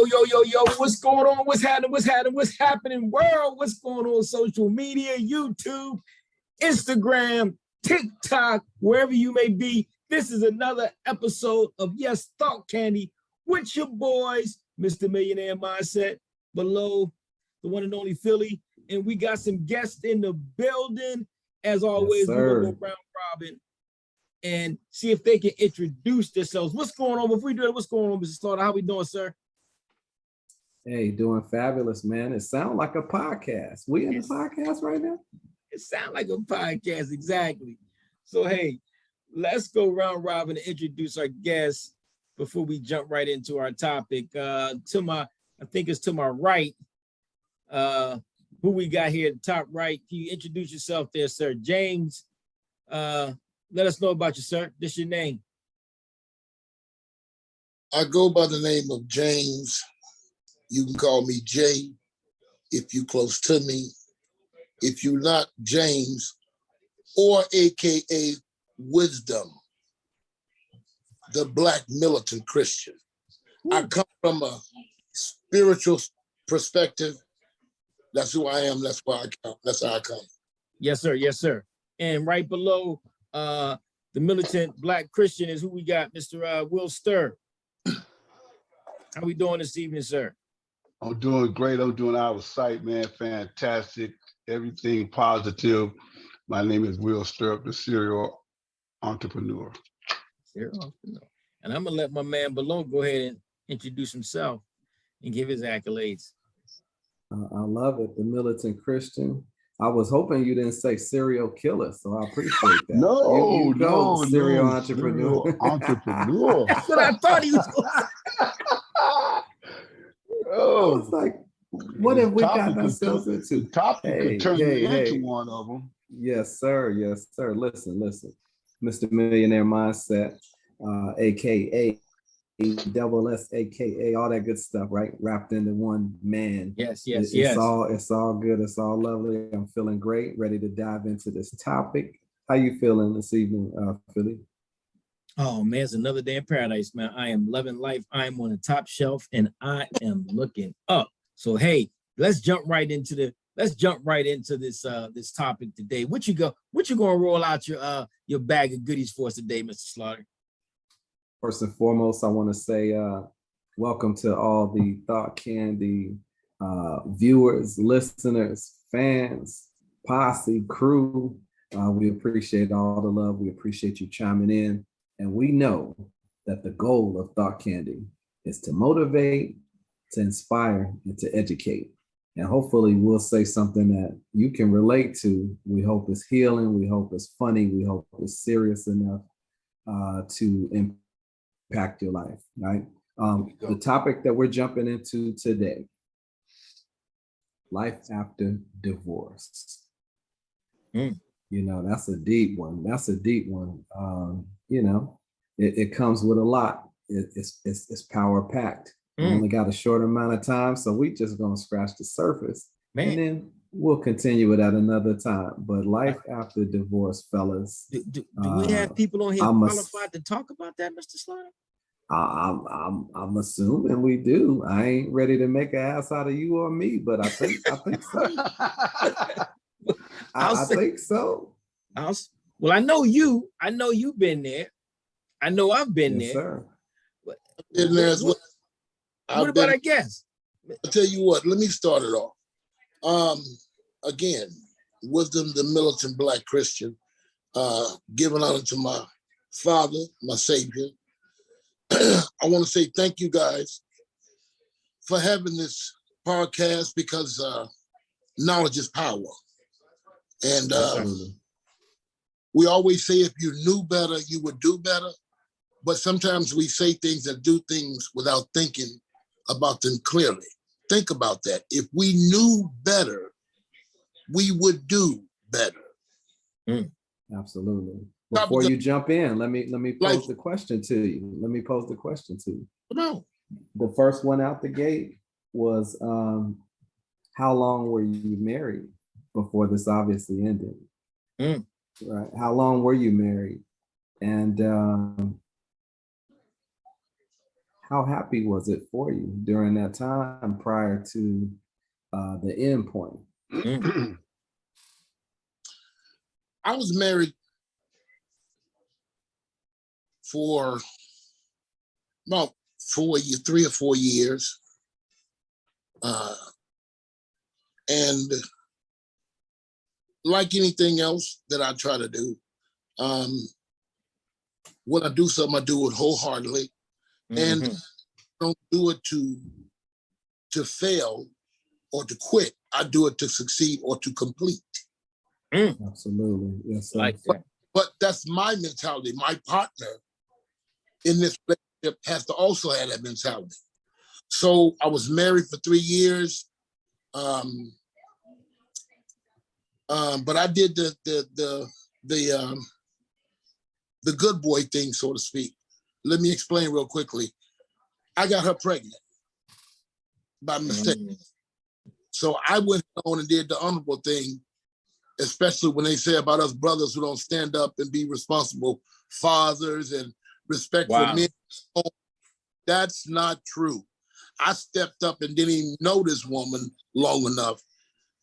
Yo, what's going on? What's happening, world? What's going on social media, YouTube, Instagram, TikTok, wherever you may be? This is another episode of Yes Thought Candy with your boys, Mr. Millionaire Mindset, below the one and only Philly. And we got some guests in the building. As always, we're going to go round robin and see if they can introduce themselves. What's going on? Before we do that, what's going on, Mr. Slaughter? How we doing, sir? Hey, doing fabulous, man. It sounds like a podcast. We in the podcast right now? It sounds like a podcast, exactly. So, hey, let's go round robin and introduce our guests before we jump right into our topic. I think it's to my right, who we got here at the top right. Can you introduce yourself there, sir? James, let us know about you, sir. This your name. I go by the name of James. You can call me Jay if you close to me. If you're not, James, or AKA Wisdom, the Black militant Christian. I come from a spiritual perspective. That's who I am. That's why I come. That's how I come. Yes, sir. Yes, sir. And right below the militant Black Christian is who we got, Mr. Will Stir. How we doing this evening, sir? I'm doing great. I'm doing out of sight, man. Fantastic. Everything positive. My name is Will Stirrup, the serial entrepreneur. And I'm gonna let my man below go ahead and introduce himself and give his accolades. I love it. The militant Christian. I was hoping you didn't say serial killer, so I appreciate that. No, serial entrepreneur. Entrepreneur. That's what I thought he was going to say. Oh, it's like, what have we gotten ourselves into? The topic could turn into one of them. Yes, sir. Yes, sir. Listen. Mr. Millionaire Mindset, AKA double S, AKA all that good stuff, right? Wrapped into one man. Yes. It's all good. It's all lovely. I'm feeling great. Ready to dive into this topic. How you feeling this evening, Philly? Oh man, it's another day in paradise, man. I am loving life. I am on the top shelf and I am looking up. So hey, let's jump right into this this topic today. What you gonna roll out your bag of goodies for us today, Mr. Slaughter? First and foremost, I want to say welcome to all the Thought Candy viewers, listeners, fans, posse, crew. We appreciate all the love. We appreciate you chiming in. And we know that the goal of Thought Candy is to motivate, to inspire, and to educate. And hopefully we'll say something that you can relate to. We hope it's healing. We hope it's funny. We hope it's serious enough to impact your life, right? The topic that we're jumping into today, life after divorce. You know, that's a deep one. You know, it comes with a lot. It's power packed. We only got a short amount of time, so we just gonna scratch the surface, man. And then we'll continue it at another time. But life after divorce, fellas. Do we have people on here qualified to talk about that, Mr. Slaughter? I'm assuming we do. I ain't ready to make an ass out of you or me, but I think so. I think so. Well, I know you've been there. I know I've been there. Sir. Been there as well. What about our guests? I'll tell you what, let me start it off. Again, Wisdom, the militant Black Christian, giving honor to my father, my savior. I want to say thank you guys for having this podcast because knowledge is power. And we always say if you knew better, you would do better. But sometimes we say things and do things without thinking about them clearly. Think about that. If we knew better, we would do better. Absolutely. Before you jump in, let me pose the question to you. No. The first one out the gate was how long were you married before this obviously ended? Right. How long were you married? And how happy was it for you during that time prior to the end point? I was married for about 3 or 4 years. And like anything else that I try to do, when I do something, I do it wholeheartedly. And I don't do it to fail or to quit. I do it to succeed or to complete. Absolutely. Yes, sir. Like that. But that's my mentality. My partner in this relationship has to also have that mentality. So I was married for 3 years. But I did the good boy thing, so to speak. Let me explain real quickly. I got her pregnant by mistake. So I went on and did the honorable thing, especially when they say about us brothers who don't stand up and be responsible fathers and respectful men. That's not true. I stepped up and didn't even know this woman long enough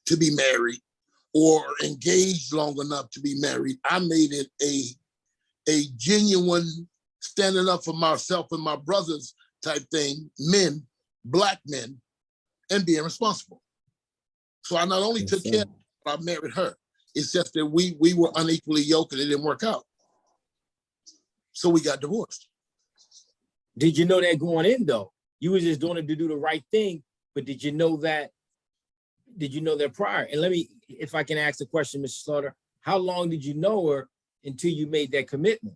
to be married or engaged long enough to be married. I made it a genuine standing up for myself and my brothers type thing, men, Black men, and being responsible. So I not only took care of her, but I married her. It's just that we were unequally yoked and it didn't work out. So we got divorced. Did you know that going in though? You was just doing it to do the right thing, but did you know that prior? And let me, if I can ask the question, Mr. Slaughter, how long did you know her until you made that commitment?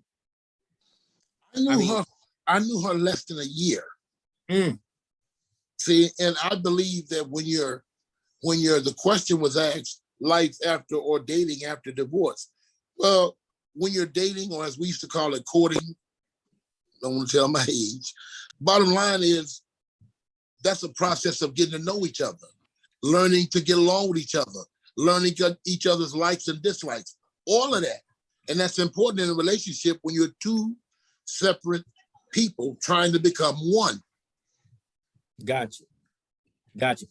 I knew her less than a year. See, and I believe that when the question was asked, life after or dating after divorce. Well, when you're dating, or as we used to call it, courting, don't want to tell my age. Bottom line is that's a process of getting to know each other, learning to get along with each other, learning each other's likes and dislikes, all of that. And that's important in a relationship when you're two separate people trying to become one. Gotcha.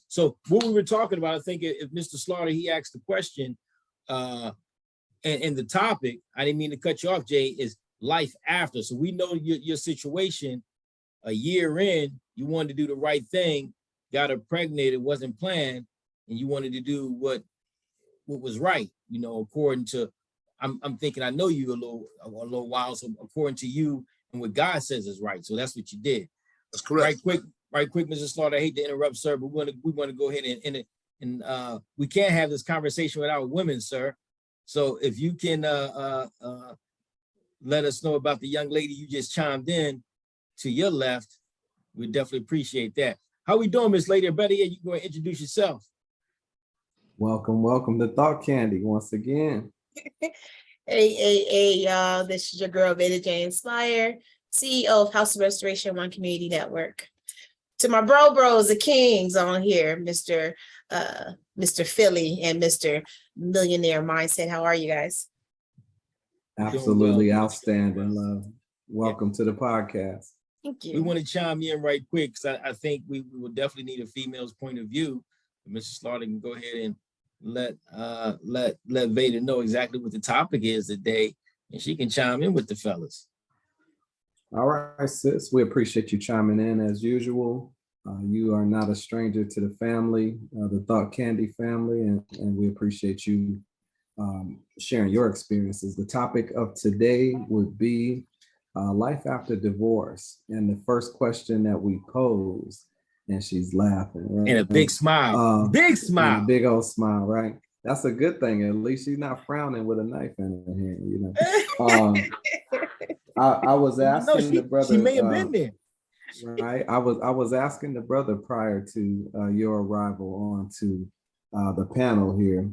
So what we were talking about, I think if Mr. Slaughter, he asked the question, and the topic, I didn't mean to cut you off, Jay, is life after. So we know your situation. A year in, you wanted to do the right thing, got her pregnant, it wasn't planned, and you wanted to do what was right, according to, I'm thinking, I know you a little while, so according to you and what God says is right. So that's what you did. That's correct. Right quick, Mr. Slaughter, I hate to interrupt, sir, but we want to go ahead and we can't have this conversation without women, sir. So if you can let us know about the young lady you just chimed in to your left, we definitely appreciate that. How we doing, Miss Lady? Or better yet, you can go and introduce yourself. Welcome to Thought Candy once again. Hey, y'all. This is your girl, Veda Jane Slyer, CEO of House of Restoration One Community Network. To my bros, the kings on here, Mr. Philly and Mr. Millionaire Mindset. How are you guys? Absolutely outstanding, love. Welcome to the podcast. Thank you. We want to chime in right quick because I think we will definitely need a female's point of view. Mrs. Slaughter can go ahead and let Veda know exactly what the topic is today, and she can chime in with the fellas. All right, sis. We appreciate you chiming in as usual. You are not a stranger to the family, the Thought Candy family, and we appreciate you sharing your experiences. The topic of today would be life after divorce. And the first question that we posed, and she's laughing, right? And a big smile, big smile. And a big old smile, right? That's a good thing. At least she's not frowning with a knife in her hand, I was asking the brother. She may have been there. Right. I was asking the brother prior to your arrival onto the panel here,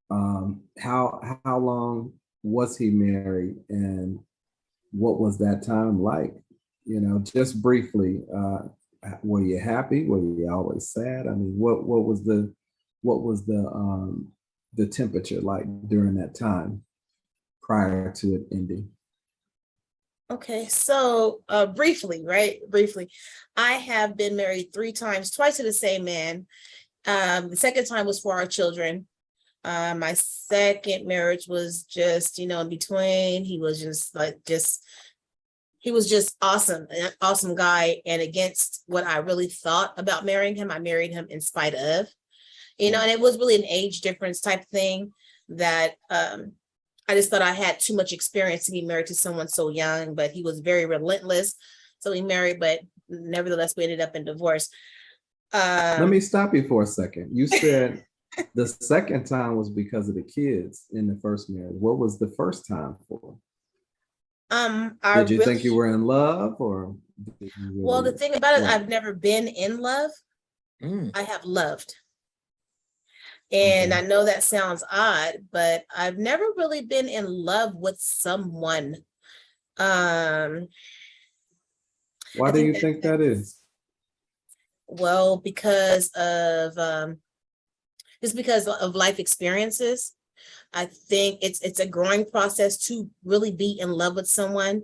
how long was he married and what was that time like? Just briefly, were you happy? Were you always sad? I mean, what was the temperature like during that time prior to it ending? Okay, so briefly, right? Briefly, I have been married 3 times, twice to the same man. The second time was for our children. My second marriage was just, in between. He was he was just awesome, an awesome guy. And against what I really thought about marrying him, I married him in spite of, and it was really an age difference type thing that I just thought I had too much experience to be married to someone so young, but he was very relentless. So we married, but nevertheless, we ended up in divorce. Let me stop you for a second. You said the second time was because of the kids in the first marriage. What was the first time for? Did you think you were in love, or? Well, the thing about it, I've never been in love. I have loved. And I know that sounds odd, but I've never really been in love with someone. Why do you think that is? Well, because of life experiences. I think it's a growing process to really be in love with someone.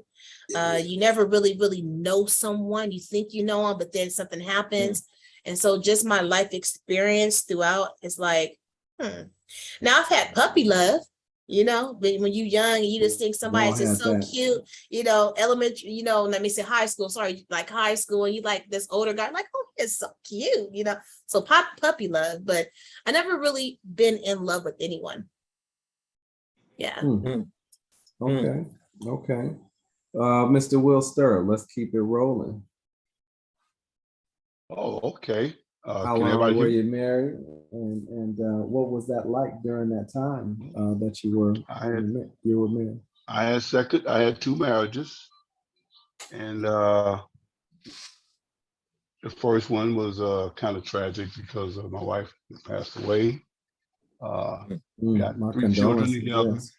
You never really know someone. You think you know them, but then something happens. And so just my life experience throughout is like, Now I've had puppy love, but when you're young and you just think somebody's just so cute, elementary, let me say high school, like high school, and you like this older guy, like, oh, it's so cute, so puppy love, but I never really been in love with anyone. Yeah. Okay. Mr. Will Stirrup, let's keep it rolling. Oh, okay. How long were you married, and what was that like during that time that you were married? I had 2 marriages, and the first one was kind of tragic because my wife passed away. Got 3 children together, yes.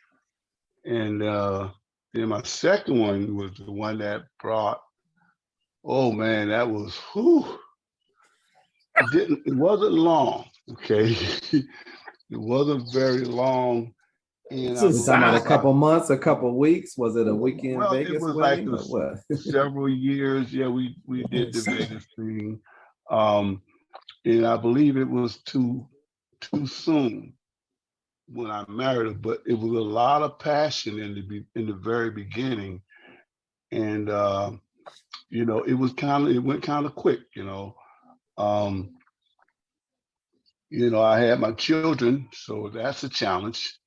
And then my second one was the one that brought. Oh man, that was whew. It wasn't long, okay? It wasn't very long. And so talking about a couple months, a couple weeks. Was it a weekend Vegas? It was wedding, like several years. Yeah, we did the Vegas thing. And I believe it was too soon when I married her, but it was a lot of passion in the very beginning. And it went kind of quick, I had my children, so that's a challenge,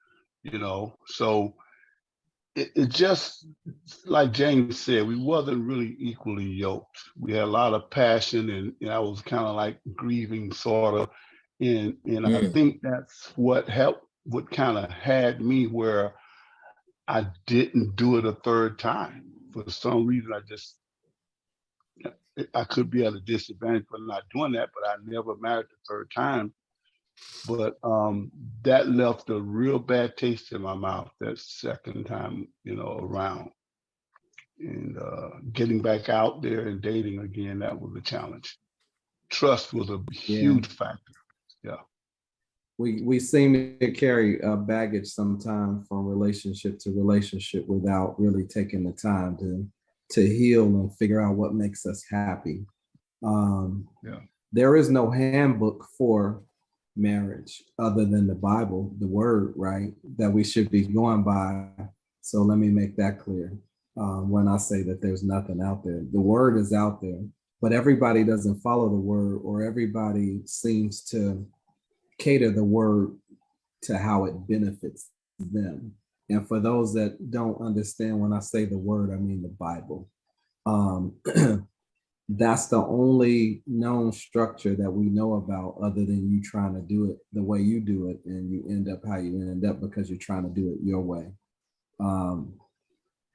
so it just, like James said, we wasn't really equally yoked. We had a lot of passion, and I was kind of like grieving sort of, and I think that's what kind of had me where I didn't do it a third time. For some reason, I could be at a disadvantage for not doing that, but I never married the third time. But that left a real bad taste in my mouth that second time, around. And getting back out there and dating again, that was a challenge. Trust was a huge factor. Yeah. We seem to carry baggage sometimes from relationship to relationship without really taking the time to heal and figure out what makes us happy. There is no handbook for marriage other than the Bible, the word, right, that we should be going by. So let me make that clear. When I say that there's nothing out there, the word is out there, but everybody doesn't follow the word, or everybody seems to cater the word to how it benefits them. And for those that don't understand, when I say the word, I mean the Bible. That's the only known structure that we know about, other than you trying to do it the way you do it, and you end up how you end up because you're trying to do it your way.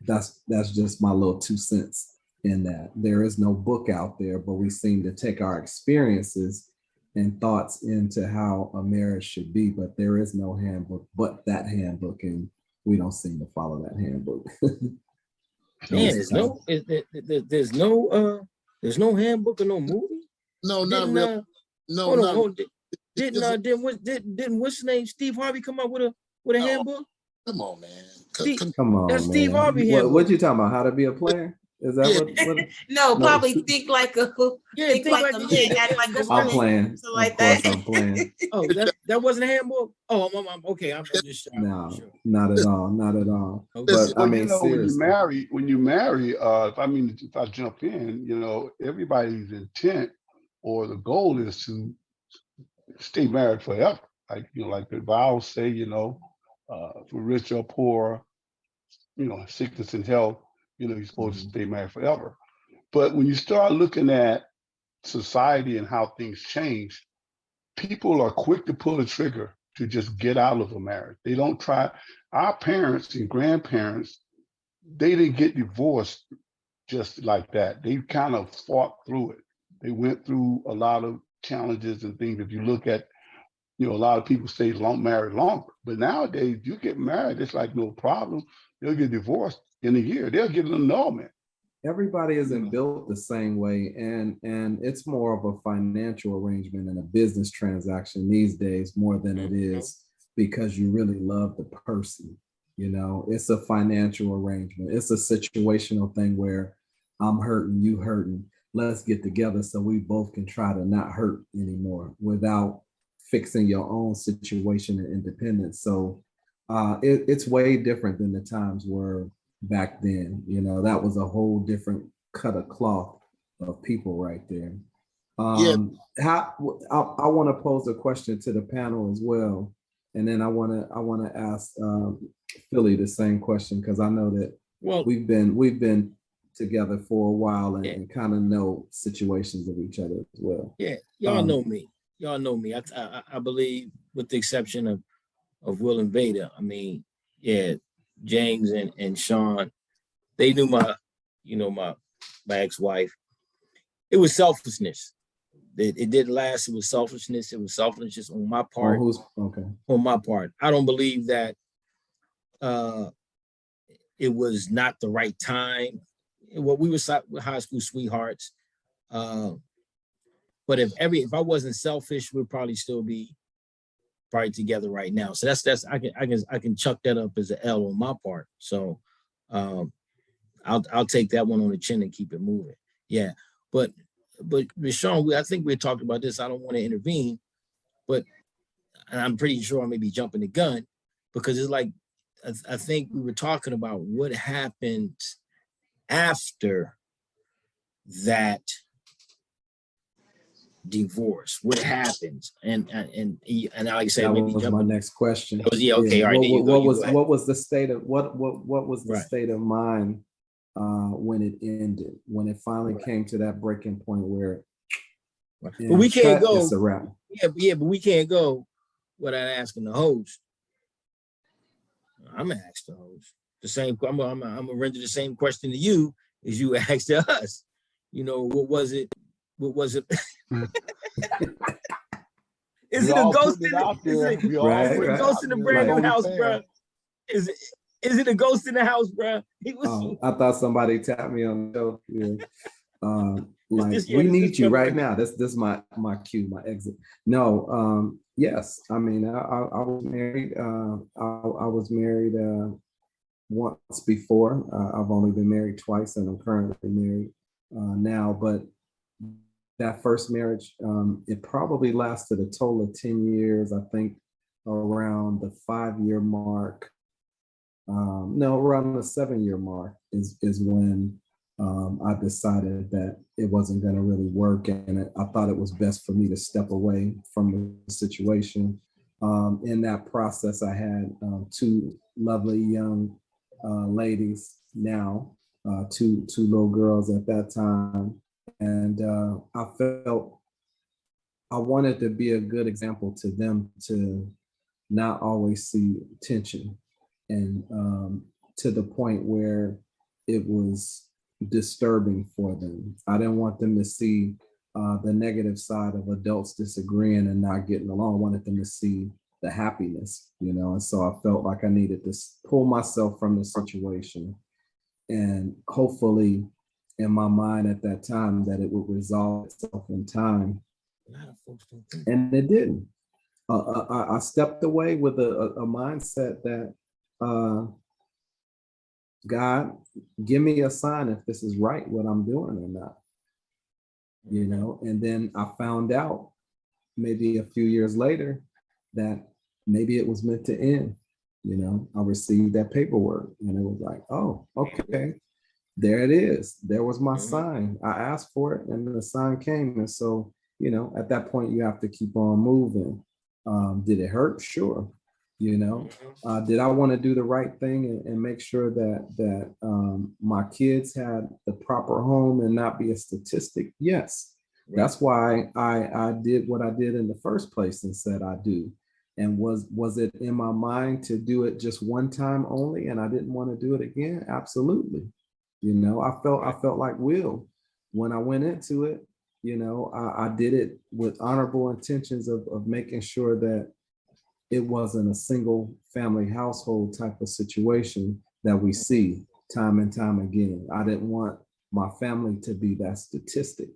That's just my little 2 cents in that. There is no book out there, but we seem to take our experiences and thoughts into how a marriage should be, but there is no handbook but that handbook, and we don't seem to follow that handbook. There's no handbook or no movie? No, not really. No, Didn't what's his name, Steve Harvey, come up with a handbook? Come on, man. Come on, That's man. Steve Harvey handbook. What you talking about? How to be a player? Is that what No, No. probably think like a think like a man, act like a that's- I'm woman, playing? something like Of course that. I'm playing. Oh, that wasn't a handbook. Oh, I'm okay. I'm just sure. No, not at all. Not at all. Okay. But I Well, mean, seriously. when you marry, if I jump in, everybody's intent or the goal is to stay married forever. Like the vows say, for rich or poor, sickness and health, you're supposed to stay married forever. But when you start looking at society and how things change, people are quick to pull the trigger to just get out of a marriage. They don't try. Our parents and grandparents, they didn't get divorced just like that. They kind of fought through it. They went through a lot of challenges and things. If you look at, a lot of people stay married longer. But nowadays, you get married, it's like no problem. They'll get divorced in a year. They'll get an annulment. Everybody isn't built the same way, and it's more of a financial arrangement and a business transaction these days more than it is because you really love the person. It's a financial arrangement. It's a situational thing where I'm hurting, you hurting. Let's get together so we both can try to not hurt anymore without fixing your own situation and independence. So it's way different than the times were back then. That was a whole different cut of cloth of people right there. I want to pose a question to the panel as well, and then I want to ask Philly the same question, because I know that we've been together for a while and kind of know situations of each other as well. Yeah, y'all know me. Y'all know me. I believe, with the exception of Will and Vader. I mean, yeah, James and Sean, they knew my ex-wife. It was selfishness. It didn't last. It was selfishness. It was selfishness on my part. On my part. I don't believe that it was not the right time. Well, we were high school sweethearts. But if I wasn't selfish, we'd probably still be together right now. So that's I can chuck that up as an L on my part. So I'll take that one on the chin and keep it moving. Yeah, but Sean, I think we talked about this. I don't want to intervene, but I'm pretty sure I may be jumping the gun, because it's like I think we were talking about what happened after that divorce. What happens? And like I said, that was my next question. Okay, all right. What was the state of what was the state of mind when it ended? When it finally came to that breaking point where but we can't go. It's a wrap. Yeah, but we can't go without asking the host. I'm gonna ask the host the same. I'm gonna render the same question to you as you asked to us. What was it? What was it? Is it a ghost in the brand new house, bro? Is it a ghost in the house, bro? I thought somebody tapped me on the show. Yeah. We need you right now. This my cue, my exit. No, yes. I mean, I was married. I was married once before. I've only been married twice, and I'm currently married now. But that first marriage, it probably lasted a total of 10 years. I think around the 5-year mark. Around the 7-year mark is when I decided that it wasn't going to really work, and I thought it was best for me to step away from the situation. In that process, I had 2 lovely young ladies now, two little girls at that time. And I felt I wanted to be a good example to them, to not always see tension, and to the point where it was disturbing for them. I didn't want them to see the negative side of adults disagreeing and not getting along. I wanted them to see the happiness, and so I felt like I needed to pull myself from the situation, and hopefully in my mind at that time that it would resolve itself in time. And it didn't. I stepped away with a mindset that God, give me a sign if this is right, what I'm doing or not, you know? And then I found out maybe a few years later that maybe it was meant to end. You know, I received that paperwork and it was like, oh, okay, there it is. There was my sign. I asked for it and the sign came. And so, you know, at that point, you have to keep on moving. Did it hurt? Sure. You know, did I want to do the right thing and make sure that my kids had the proper home and not be a statistic? Yes. That's why I did what I did in the first place and said I do. And was it in my mind to do it just one time only and I didn't want to do it again? Absolutely. You know, I felt like Will when I went into it. You know, I did it with honorable intentions of making sure that it wasn't a single family household type of situation that we see time and time again. I didn't want my family to be that statistic.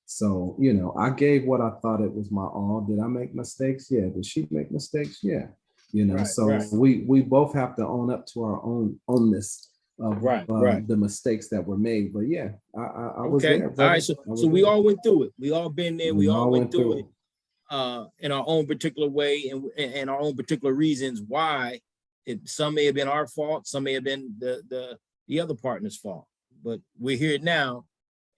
So, you know, I gave what I thought it was my all. Did I make mistakes? Yeah. Did she make mistakes? Yeah. You know, we both have to own up to our ownness of the mistakes that were made. But yeah, I was there. All right. So we all went through it. We all been there. We all went through it in our own particular way and our own particular reasons why. Some may have been our fault. Some may have been the other partner's fault. But we're here now,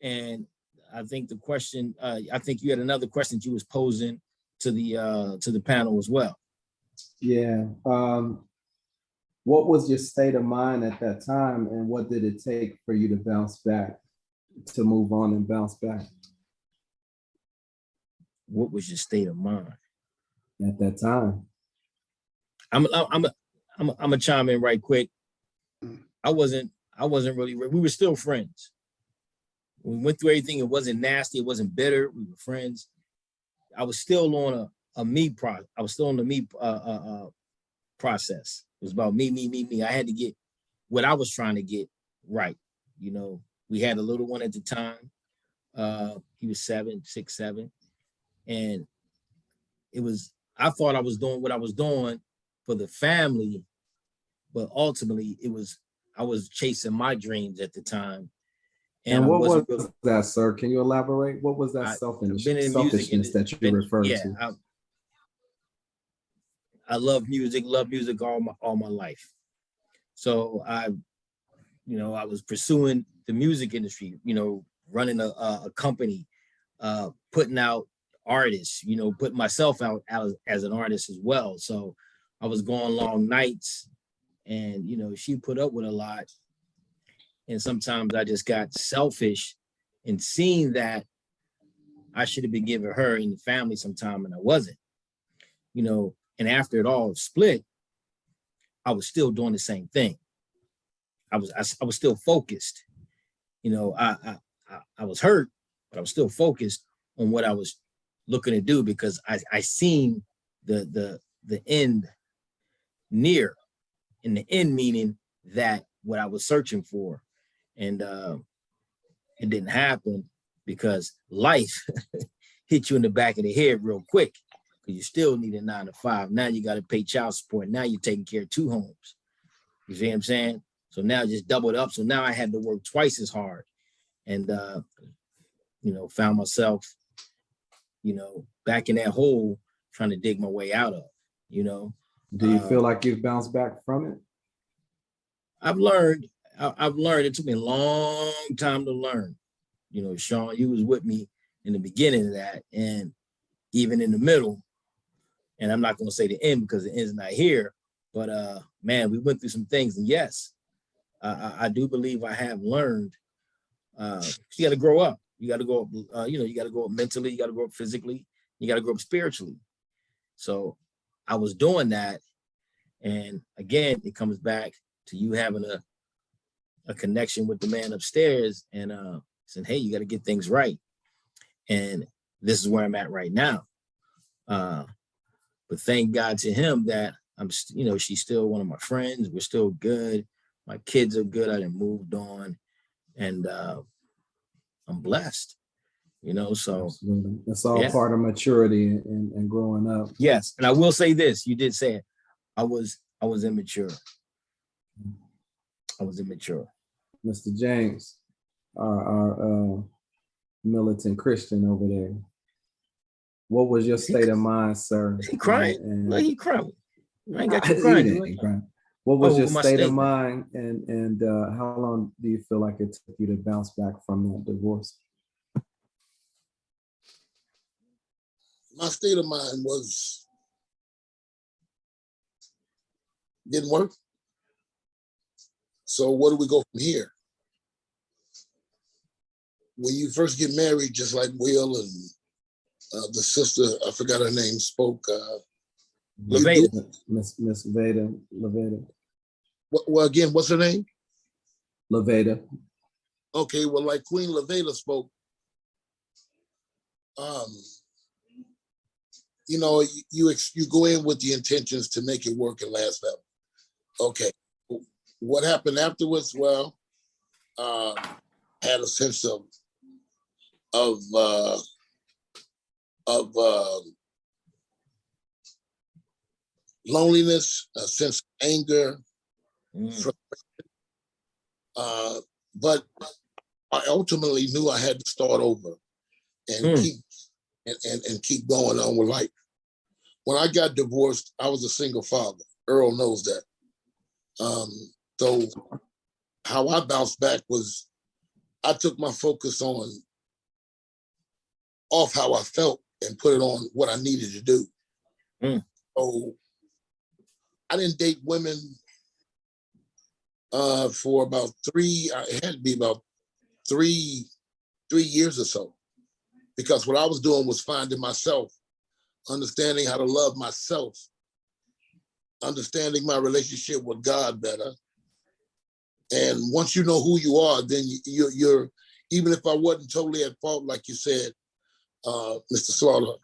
and I think the question, I think you had another question that you was posing to the panel as well. Yeah. What was your state of mind at that time, and what did it take for you to bounce back, to move on and bounce back? What was your state of mind at that time? I'm gonna chime in right quick. I wasn't really. We were still friends. We went through everything. It wasn't nasty. It wasn't bitter. We were friends. I was still on a me process. I was still on the me process. It was about me. I had to get what I was trying to get right. You know, we had a little one at the time. He was 6, 7. And it was, I thought I was doing what I was doing for the family, but ultimately I was chasing my dreams at the time. And what was that, sir? Can you elaborate? What was that selfishness that you referred to? I love music all my life. So I was pursuing the music industry, running a company, putting out artists, putting myself out as an artist as well. So I was going long nights, and she put up with a lot. And sometimes I just got selfish in seeing that I should have been giving her and the family some time, and I wasn't. And after it all split, I was still doing the same thing. I was still focused. I was hurt, but I was still focused on what I was looking to do, because I seen the end near, and the end meaning that what I was searching for. And it didn't happen because life hit you in the back of the head real quick, because you still need a 9 to 5. Now you got to pay child support. Now you're taking care of 2 homes. You see what I'm saying? So now I just doubled up. So now I had to work twice as hard, and found myself, back in that hole, trying to dig my way out of. Do you feel like you've bounced back from it? I've learned. It took me a long time to learn. Sean, you was with me in the beginning of that, and even in the middle. And I'm not going to say the end because the end's not here. But man, we went through some things, and yes, I do believe I have learned. You got to grow up. You got to go up. You got to grow up mentally. You got to grow up physically. You got to grow up spiritually. So I was doing that, and again, it comes back to you having a connection with the man upstairs, and saying, "Hey, you got to get things right." And this is where I'm at right now. But thank God to him that she's still one of my friends. We're still good. My kids are good. I done moved on, and I'm blessed. So absolutely. It's all part of maturity and growing up. Yes, and I will say this: you did say it. I was immature. I was immature. Mr. James, our militant Christian over there. What was your state of mind, sir? He crying? And No, he crying. I ain't got he you crying. didn't cry. What was your my state of statement. mind, and how long do you feel like it took you to bounce back from that divorce? My state of mind was didn't work. So where do we go from here? When you first get married, just like Will and the sister, I forgot her name, spoke. Levada. Miss Veda, Levada. Well, again, what's her name? Levada. Okay, well, like Queen Levada spoke, you know, you go in with the intentions to make it work and last forever. Okay, what happened afterwards? Well, had a sense of loneliness, a sense of anger, but I ultimately knew I had to start over and keep going on with life. When I got divorced, I was a single father. Earl knows that. So how I bounced back was I took my focus off how I felt and put it on what I needed to do. So I didn't date women for about it had to be about three years or so. Because what I was doing was finding myself, understanding how to love myself, understanding my relationship with God better. And once you know who you are, then you're even if I wasn't totally at fault, like you said, Mr. Slaughter,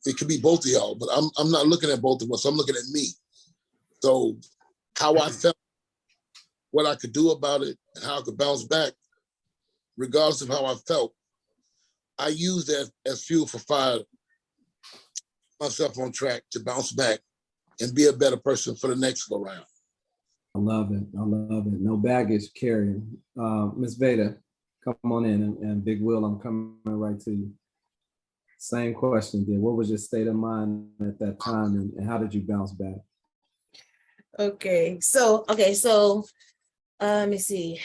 it could be both of y'all, but I'm not looking at both of us. I'm looking at me. So how I felt, what I could do about it, and how I could bounce back, regardless of how I felt, I used that as fuel for fire, myself on track to bounce back and be a better person for the next go round. I love it. I love it. No baggage carrying. Miss Veda, come on in, and Big Will, I'm coming right to you. Same question, dear. What was your state of mind at that time, and how did you bounce back? Okay, so let me see.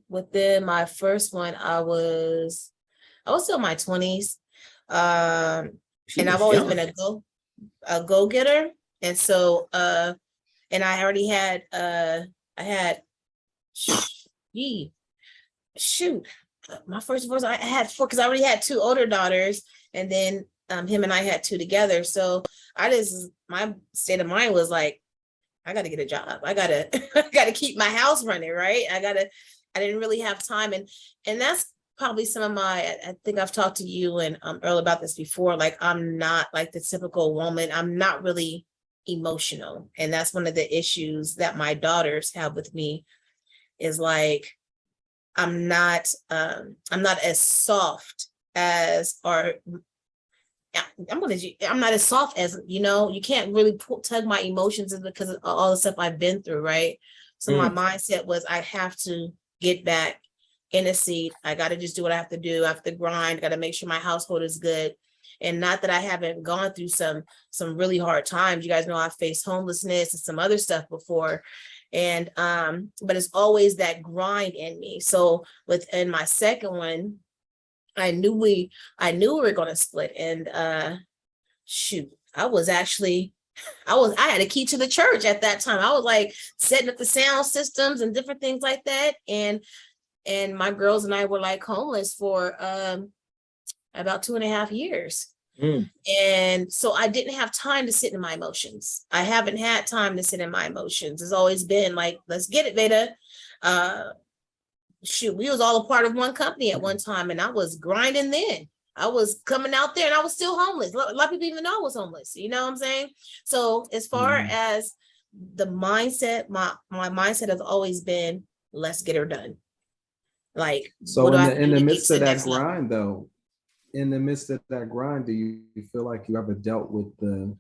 Within my first one, I was still in my 20s. And I've always been a go-getter. And so and I already had my first divorce, I had 4 because I already had 2 older daughters, and then him and I had 2 together. So my state of mind was like, I got to get a job. I gotta keep my house running, right? I didn't really have time, and that's probably some of my. I think I've talked to you and Earl about this before. Like, I'm not like the typical woman. I'm not really emotional, and that's one of the issues that my daughters have with me. Is like, I'm not as soft as, or I'm not as soft as, you can't really tug my emotions because of all the stuff I've been through, right? So my mindset was, I have to get back in a seat. I got to just do what I have to do. I have to grind, got to make sure my household is good. And not that I haven't gone through some really hard times. You guys know I've faced homelessness and some other stuff before. And but it's always that grind in me. So within my second one, I knew we were going to split. And I had a key to the church at that time. I was like setting up the sound systems and different things like that. And my girls and I were like homeless for about 2.5 years. And so I didn't have time to sit in my emotions. I haven't had time to sit in my emotions. It's always been like, let's get it, Veda. We was all a part of one company at one time, and I was grinding then. I was coming out there and I was still homeless. A lot of people even know I was homeless. You know what I'm saying? So as far as the mindset, my mindset has always been, let's get her done. Like, so in the midst of that grind, though, in the midst of that grind, do you feel like you ever dealt with the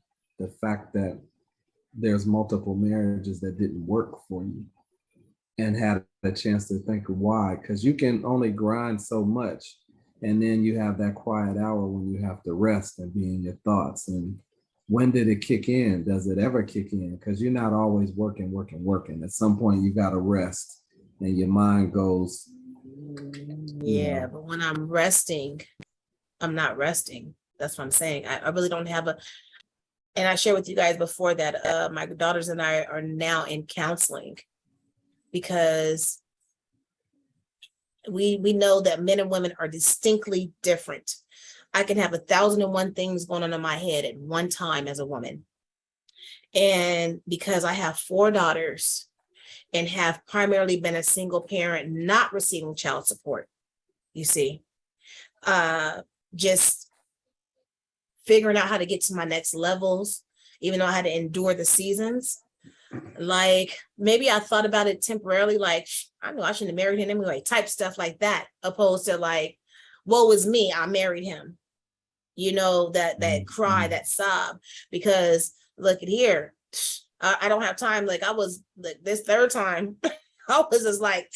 fact that there's multiple marriages that didn't work for you? and had a chance to think of why, because you can only grind so much, and then you have that quiet hour when you have to rest and be in your thoughts. And when did it kick in? Does it ever kick in? Because you're not always working. At some point you got to rest and your mind goes, Yeah, but when I'm resting, I'm not resting. That's what I'm saying. I really don't have a, and I shared with you guys before that my daughters and I are now in counseling because we know that men and women are distinctly different. I can have 1,001 things going on in my head at one time as a woman. And because I have 4 daughters and have primarily been a single parent, not receiving child support, you see, just figuring out how to get to my next levels, even though I had to endure the seasons. Like maybe I thought about it temporarily, like I know I shouldn't have married him anyway, type stuff like that, opposed to like, woe is me, I married him. You know, that cry, that sob, because look at here, I don't have time. Like I was like this third time, I was just like,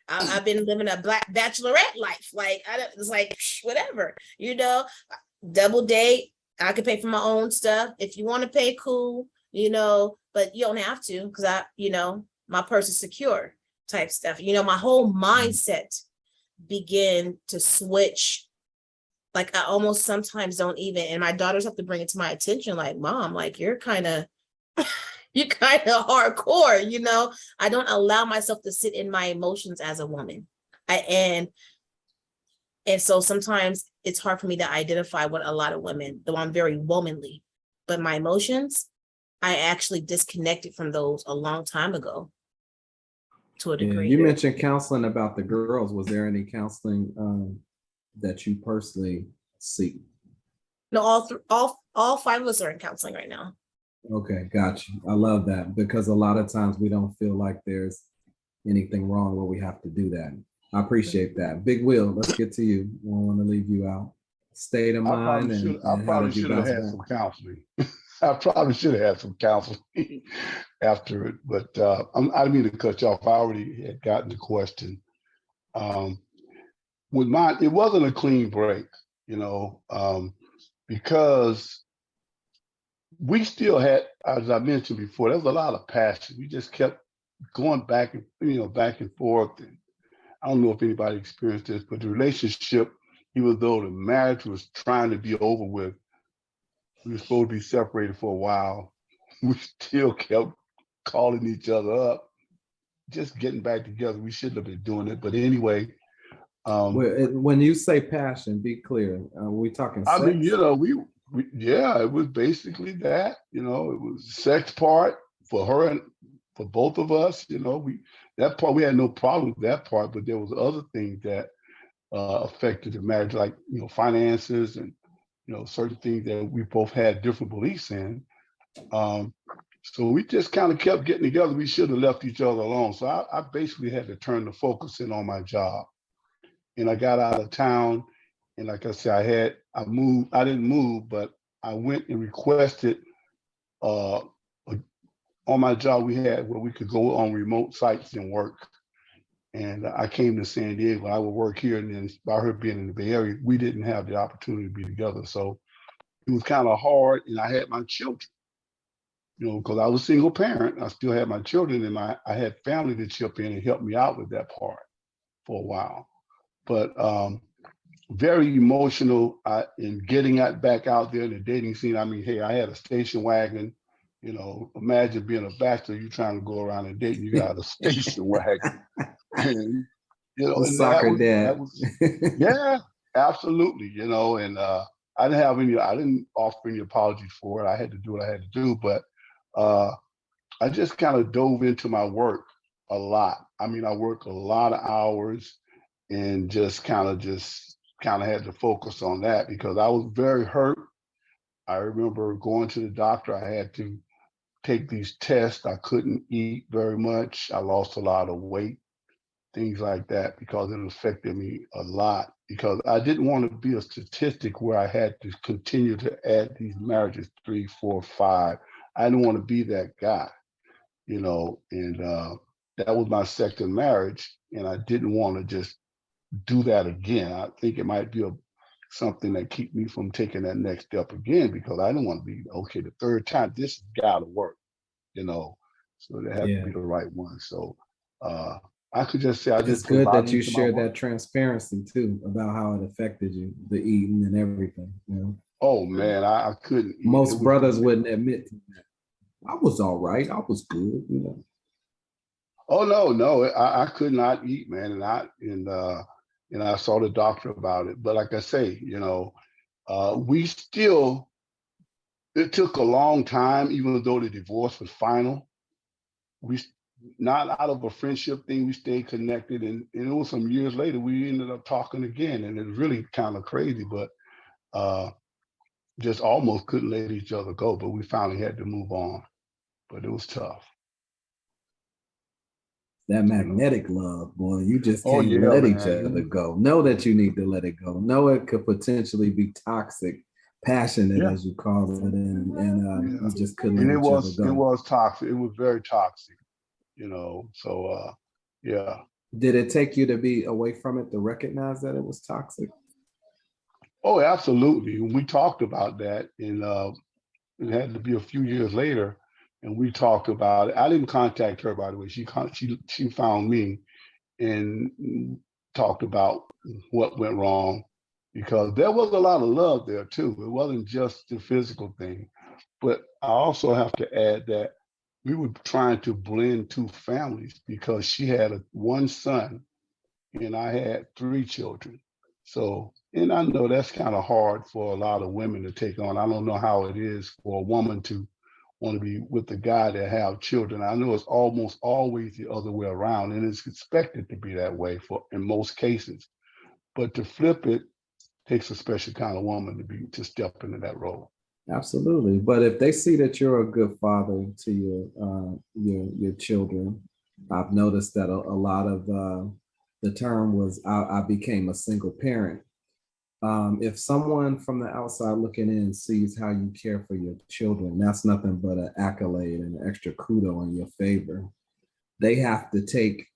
I've been living a black bachelorette life. Like it's like whatever, you know, double date. I could pay for my own stuff. If you want to pay, cool, you know, but you don't have to because you know, my purse is secure type stuff. You know, my whole mindset began to switch. Like I almost sometimes don't even, and my daughters have to bring it to my attention, like, Mom, like you're kind of hardcore, you know. I don't allow myself to sit in my emotions as a woman. And so sometimes it's hard for me to identify what a lot of women, though I'm very womanly, but my emotions, I actually disconnected from those a long time ago to a degree. You mentioned counseling about the girls. Was there any counseling that you personally seek? No, all 5 of us are in counseling right now. Okay, got you. I love that because a lot of times we don't feel like there's anything wrong where we have to do that. I appreciate that. Big Will, let's get to you. I don't want to leave you out. State of mind I probably should have had some counseling. I probably should have had some counseling after it, but I didn't mean to cut you off. I already had gotten the question. With mine, it wasn't a clean break, you know, because we still had, as I mentioned before, there was a lot of passion. We just kept going back and, you know, back and forth. And I don't know if anybody experienced this, but the relationship, even though the marriage was trying to be over with, we were supposed to be separated for a while. We still kept calling each other up, just getting back together. We shouldn't have been doing it. But anyway. When you say passion, be clear. We talking sex? I mean, you know, yeah, it was basically that. You know, it was the sex part for her and for both of us. You know, that part we had no problem with that part, but there was other things that affected the marriage, like, you know, finances and, you know, certain things that we both had different beliefs in. So we just kind of kept getting together. We should have left each other alone. So I basically had to turn the focus in on my job. And I got out of town, and like I said, I didn't move, but I went and requested on my job we had where we could go on remote sites and work. And I came to San Diego. I would work here, and then by her being in the Bay Area, we didn't have the opportunity to be together. So it was kind of hard, and I had my children, you know, because I was a single parent. I still had my children, and I had family to chip in and help me out with that part for a while. But very emotional in getting back out there in the dating scene. I mean, hey, I had a station wagon. You know, imagine being a bachelor, you trying to go around and date, and you got a station wagon. And, you know, and soccer dad. that was, yeah, absolutely. You know, and I didn't offer any apologies for it. I had to do what I had to do, but I just kind of dove into my work a lot. I mean, I worked a lot of hours and just kind of had to focus on that because I was very hurt. I remember going to the doctor. I had to take these tests. I couldn't eat very much. I lost a lot of weight, things like that, because it affected me a lot because I didn't want to be a statistic where I had to continue to add these marriages, 3, 4, 5. I didn't want to be that guy, you know, and that was my second marriage, and I didn't want to just do that again. I think it might be something that keep me from taking that next step again, because I didn't want to be, okay, the third time, this has got to work, so it had to be the right one. So I could just say I It's just put a good lot that you into my shared work. that transparency too about how it affected you, the eating and everything. Oh man, I couldn't eat. Most brothers wouldn't admit to that. I was all right. I was good. Oh no, I could not eat, man, and I saw the doctor about it. But like I say, we still. It took a long time, even though the divorce was final. We not out of a friendship thing, we stayed connected, and it was some years later we ended up talking again, and it was really kind of crazy, but just almost couldn't let each other go. But we finally had to move on. But it was tough. That magnetic love, boy, you just Oh can't yeah, let each man. other go. Know that you need to let it go. Know it could potentially be toxic, passionate, Yeah. as you call it, and you just couldn't And let it each other was go. toxic. It was very toxic, So yeah. Did it take you to be away from it to recognize that it was toxic? Oh, absolutely. We talked about that, and it had to be a few years later, and we talked about it. I didn't contact her, by the way. She found me and talked about what went wrong, because there was a lot of love there too. It wasn't just the physical thing, but I also have to add that we were trying to blend two families, because she had one son and I had three children. So, and I know that's kind of hard for a lot of women to take on. I don't know how it is for a woman to want to be with a guy that have children. I know it's almost always the other way around, and it's expected to be that way in most cases. But to flip it takes a special kind of woman to step into that role. Absolutely. But if they see that you're a good father to your children, I've noticed that a lot of the term was I became a single parent. If someone from the outside looking in sees how you care for your children, that's nothing but an accolade and an extra kudo in your favor. They have to take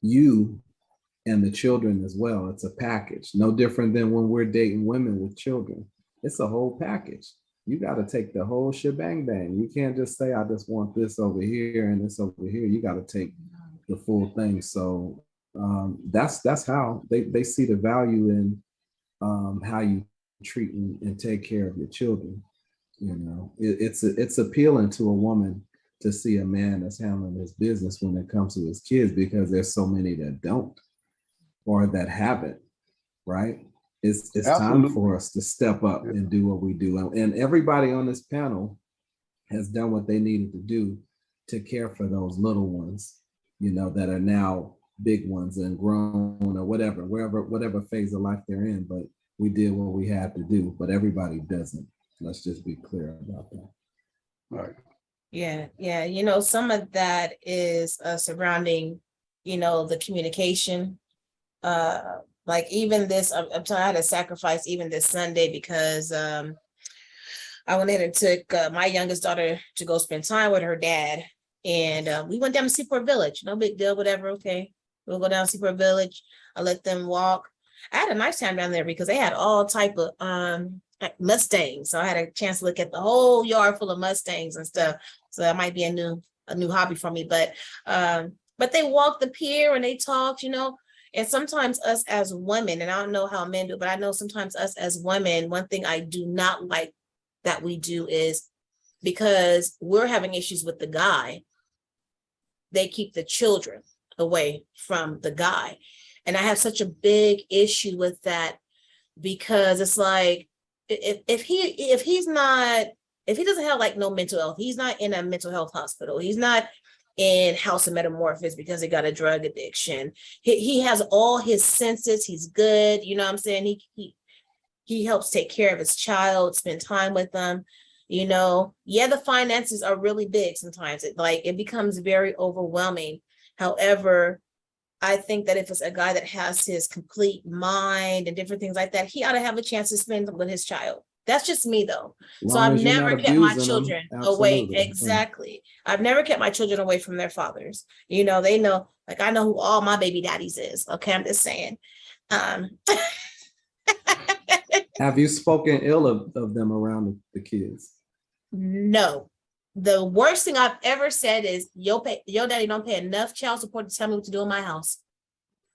you and the children as well. It's a package, no different than when we're dating women with children. It's a whole package. You got to take the whole shebang bang. You can't just say, I just want this over here and this over here. You got to take the full thing. So that's how they see the value in how you treat and take care of your children. It's appealing to a woman to see a man that's handling his business when it comes to his kids, because there's so many that don't or that haven't, right? It's time for us to step up and do what we do. And everybody on this panel has done what they needed to do to care for those little ones, that are now big ones and grown or whatever phase of life they're in. But we did what we had to do, but everybody doesn't. Let's just be clear about that. Right. Yeah. Some of that is surrounding, the communication. Like even this, I'm trying to sacrifice even this Sunday because I went ahead and took my youngest daughter to go spend time with her dad. And we went down to Seaport Village. No big deal, whatever. Okay. We'll go down to Seaport Village. I let them walk. I had a nice time down there because they had all type of Mustangs. So I had a chance to look at the whole yard full of Mustangs and stuff. So that might be a new hobby for me. But they walked the pier and they talked, and sometimes us as women, and I don't know how men do, but I know sometimes us as women, one thing I do not like that we do is because we're having issues with the guy, they keep the children away from the guy. And I have such a big issue with that because it's like, if he doesn't have like no mental health, he's not in a mental health hospital, he's not in House of Metamorphosis because he got a drug addiction. He has all his senses. He's good. You know what I'm saying? He helps take care of his child, spend time with them. The finances are really big sometimes. It becomes very overwhelming. However, I think that if it's a guy that has his complete mind and different things like that, he ought to have a chance to spend with his child. That's just me though. As So long I've as you're never not kept my abusing them, children away. absolutely. Exactly. I've never kept my children away from their fathers. You know, they know, like I know who all my baby daddies is. Okay, I'm just saying. Have you spoken ill of them around the kids? No. The worst thing I've ever said is your daddy don't pay enough child support to tell me what to do in my house.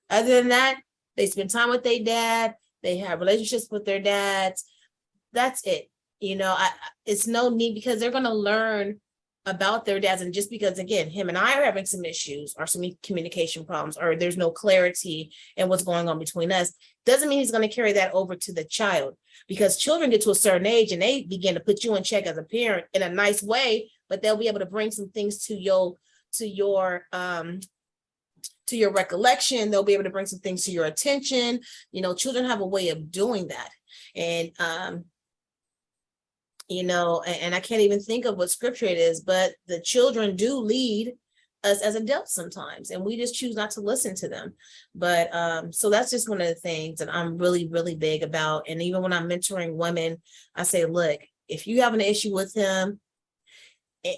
Other than that, they spend time with their dad. They have relationships with their dads. That's it. You know, it's no need, because they're going to learn about their dads. And just because, again, him and I are having some issues or some communication problems, or there's no clarity in what's going on between us, doesn't mean he's going to carry that over to the child, because children get to a certain age and they begin to put you in check as a parent in a nice way, but they'll be able to bring some things to your recollection. They'll be able to bring some things to your attention. You know, children have a way of doing that. And, you know, and I can't even think of what scripture it is, but the children do lead us as adults sometimes, and we just choose not to listen to them. But so that's just one of the things that I'm really, really big about. And even when I'm mentoring women, I say, look, if you have an issue with him,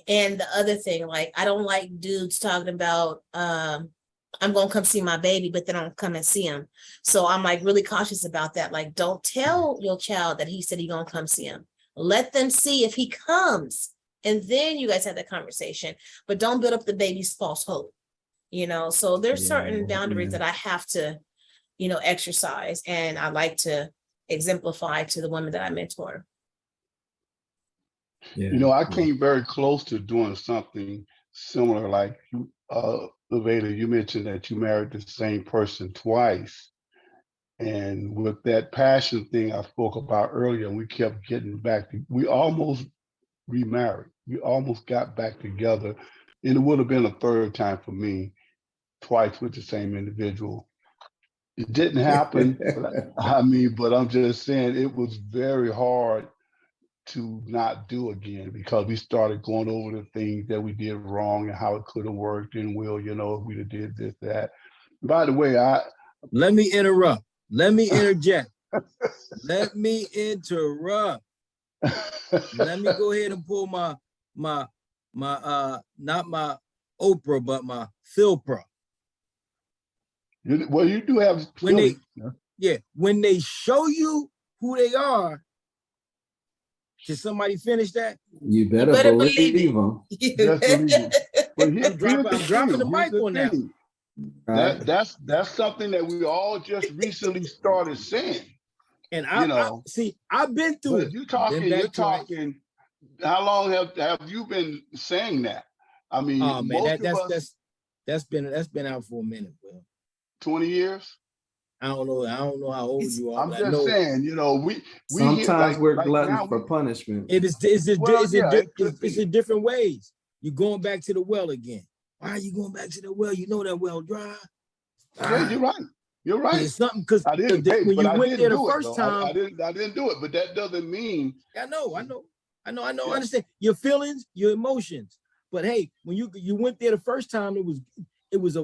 and the other thing, like, I don't like dudes talking about, I'm going to come see my baby, but then I don't come and see him. So I'm like really cautious about that. Like, don't tell your child that he said he's going to come see him. Let them see if he comes, and then you guys have that conversation, but don't build up the baby's false hope, you know? So there's certain boundaries that I have to, you know, exercise, and I like to exemplify to the women that I mentor. Yeah. You know, I came very close to doing something similar. Like, Laveda, you mentioned that you married the same person twice. And with that passion thing I spoke about earlier, we kept getting back. We almost remarried. We almost got back together. And it would have been a third time for me, twice with the same individual. It didn't happen. But I'm just saying it was very hard to not do again, because we started going over the things that we did wrong and how it could have worked, and you know, if we'd have did this, that. By the way, let me interrupt. Let me interject. Let me interrupt. Let me go ahead and pull my not my Oprah, but my Philpra. Well, you do have when when they show you who they are. Can somebody finish that? You better believe them. Just believe them. But I'm dropping the mic on that. Right. That's something that we all just recently started saying. And I see, I've been through it. You're talking. How long have you been saying that? I mean, man, that's been out for a minute, bro. 20 years. I don't know how old you are. I'm just saying, you know, we sometimes we're gluttons for punishment. It's in different ways. You're going back to the well again. Why are you going back to the well? You know that well dry. Yeah, you're right. You're right. It's something, because when you went there the first time, I didn't do it, but that doesn't mean. I know. I understand your feelings, your emotions. But hey, when you went there the first time, it was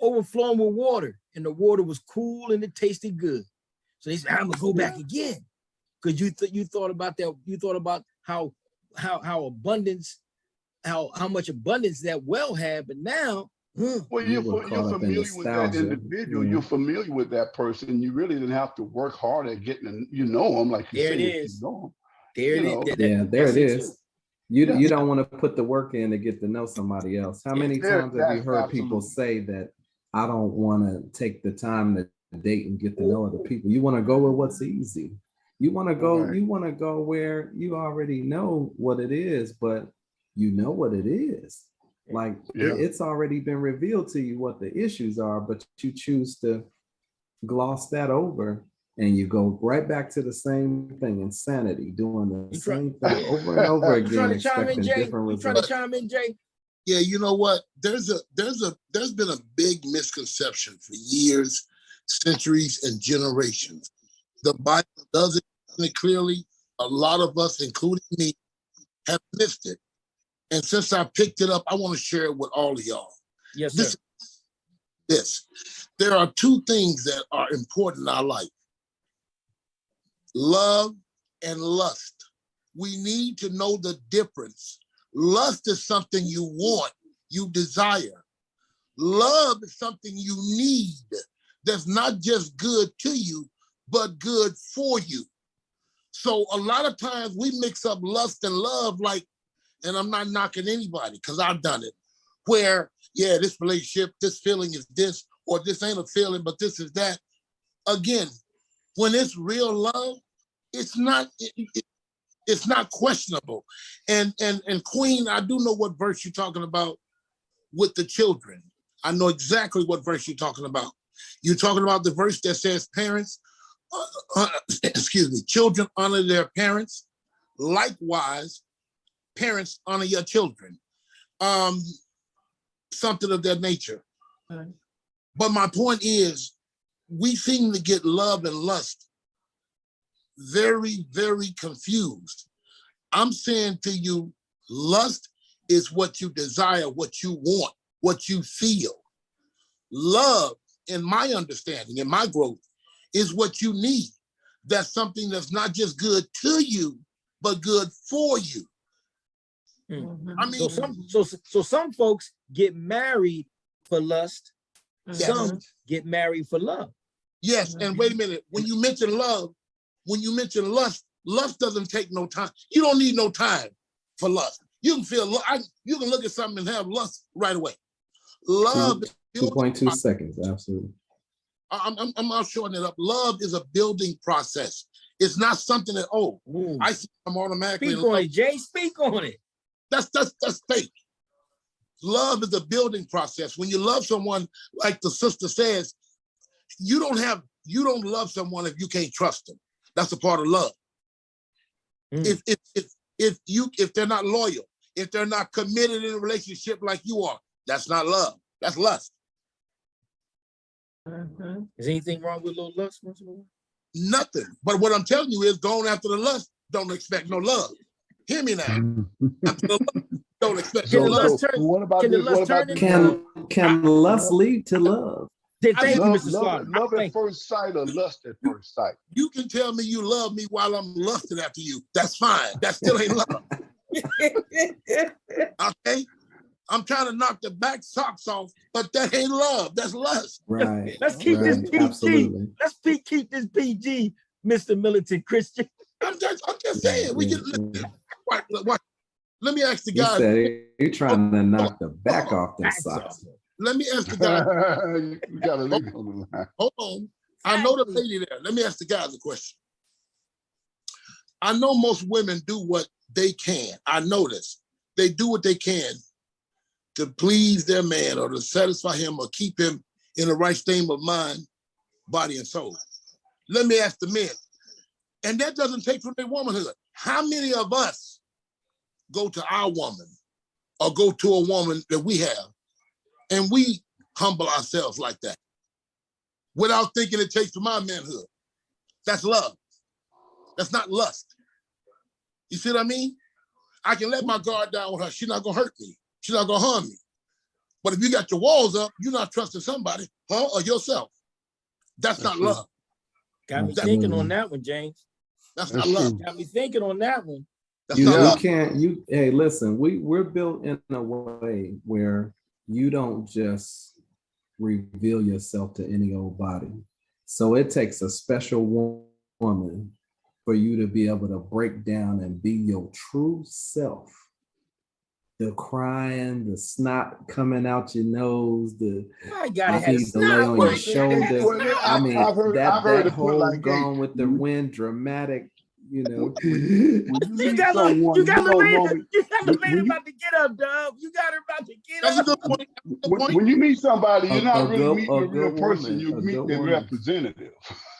overflowing with water, and the water was cool and it tasted good. So they said, I'm gonna go back again, because you thought about that. You thought about how abundance, how much abundance that well had, but now. Well, you're familiar with that individual. You're familiar with that person. You really didn't have to work hard at getting them. You know them, like you there say. It is. You know there it is. There it is. You don't want to put the work in to get to know somebody else. How many times have you heard people say that I don't want to take the time to date and get to know other people? You want to go with what's easy. You want to go. Right. You want to go where you already know what it is, but you know what it is. Like it's already been revealed to you what the issues are, but you choose to gloss that over, and you go right back to the same thing, insanity, doing the same thing over and over again. Trying to chime in, Jay? You trying to chime in, Jay? Yeah, you know what? There's been a big misconception for years, centuries, and generations. The Bible does it clearly. A lot of us, including me, have missed it. And since I picked it up, I want to share it with all of y'all. Yes, sir. There are two things that are important in our life: love and lust. We need to know the difference. Lust is something you want, you desire. Love is something you need that's not just good to you, but good for you. So a lot of times we mix up lust and love, like, and I'm not knocking anybody because I've done it, where, yeah, this relationship, this feeling is this, or this ain't a feeling, but this is that. Again, when it's real love, it's not it's not questionable. And Queen, I do know what verse you're talking about with the children. I know exactly what verse you're talking about. You're talking about the verse that says parents, excuse me, children honor their parents. Likewise, parents honor your children. Something of that nature. Right. But my point is, we seem to get love and lust very, very confused. I'm saying to you, lust is what you desire, what you want, what you feel. Love, in my understanding, in my growth, is what you need. That's something that's not just good to you, but good for you. Mhm. I mean, So some folks get married for lust. Yes. Some get married for love. Yes, and wait a minute. When you mention love, when you mention lust, lust doesn't take no time. You don't need no time for lust. You can feel, you can look at something and have lust right away. Love is 2.2 seconds, absolutely. I'm not shorting it up. Love is a building process. It's not something that, I see I'm automatically. Speak on it, Jay. Speak on it. That's fake. Love is a building process. When you love someone, like the sister says, you don't love someone if you can't trust them. That's a part of love. If they're not loyal, if they're not committed in a relationship like you are, that's not love. That's lust. Is anything wrong with a little lust? Nothing. But what I'm telling you is, going after the lust, don't expect no love. Hear me now. After the lust, don't expect no love. What about this? What about this? Can lust lead to love? Thank you, Mr. Love, Slaughter. love at first sight or lust at first sight? You can tell me you love me while I'm lusting after you. That's fine. That still ain't love. Okay? I'm trying to knock the back socks off, but that ain't love. That's lust. Right. Let's keep this PG. Absolutely. Let's keep this PG, Mr. Militant Christian. I'm just saying. We can watch. Let me ask the guys. You're trying to knock the back off the socks. Let me ask the guys. You got a lady on the line. Hold on. I know the lady there. Let me ask the guys a question. I know most women do what they can. I know this. They do what they can to please their man or to satisfy him or keep him in the right state of mind, body, and soul. Let me ask the men. And that doesn't take from their womanhood. How many of us go to our woman or go to a woman that we have and we humble ourselves like that without thinking it takes from our manhood? That's love. That's not lust. You see what I mean? I can let my guard down with her. She's not going to hurt me. She's not going to harm me. But if you got your walls up, you're not trusting somebody, or yourself. That's not love. Got me thinking on that one, James. That's not love. Got me thinking on that one. That's not love. Hey, listen, we're built in a way where you don't just reveal yourself to any old body. So it takes a special woman for you to be able to break down and be your true self. The crying, the snot coming out your nose, the lay on your shoulder. I mean, that whole Gone with the Wind dramatic, you know. You got Lorraine about to get up, Dub. You got her about to get That's up. a good point. When you meet somebody, you're not really meeting a real person. Woman, You meet the representative.